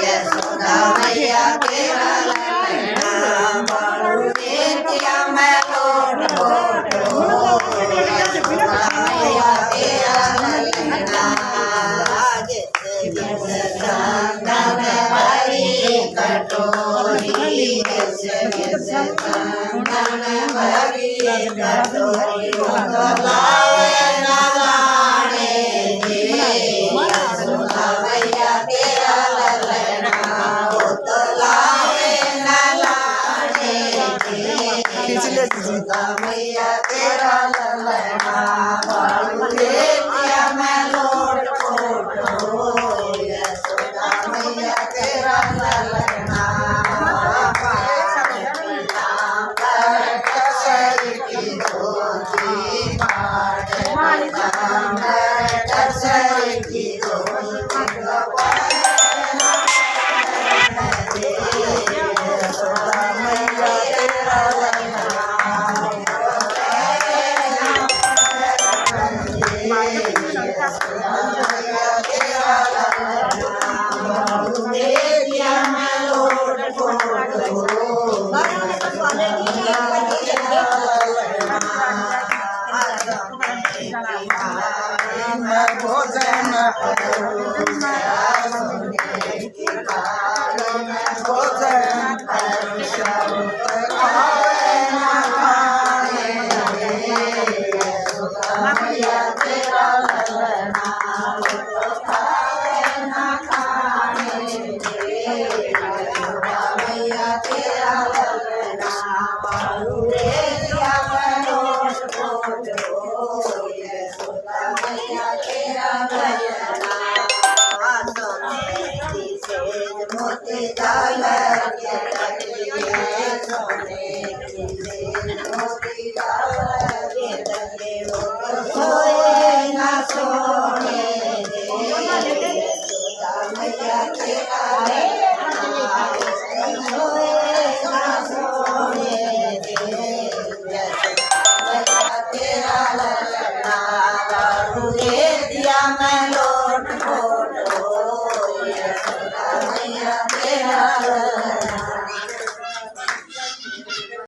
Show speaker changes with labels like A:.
A: यशोदा मैया तेरा ललना बारू देतिया मैं लोट पोट यशोदा मैया तेरा ललना चंदन भरी कटोरी चंदन भरी कटोरी लावे न लाने दे यशोदा मैया तेरा ललना वो तो लावे न लाने दे यशोदा मैया तेरा ललना बारू देतिया मैं लोट पोट यशोदा मैया तेरा ललना कसर की धोती कसर की धोती यशोदा मैया तेरा ललना भोजन मैं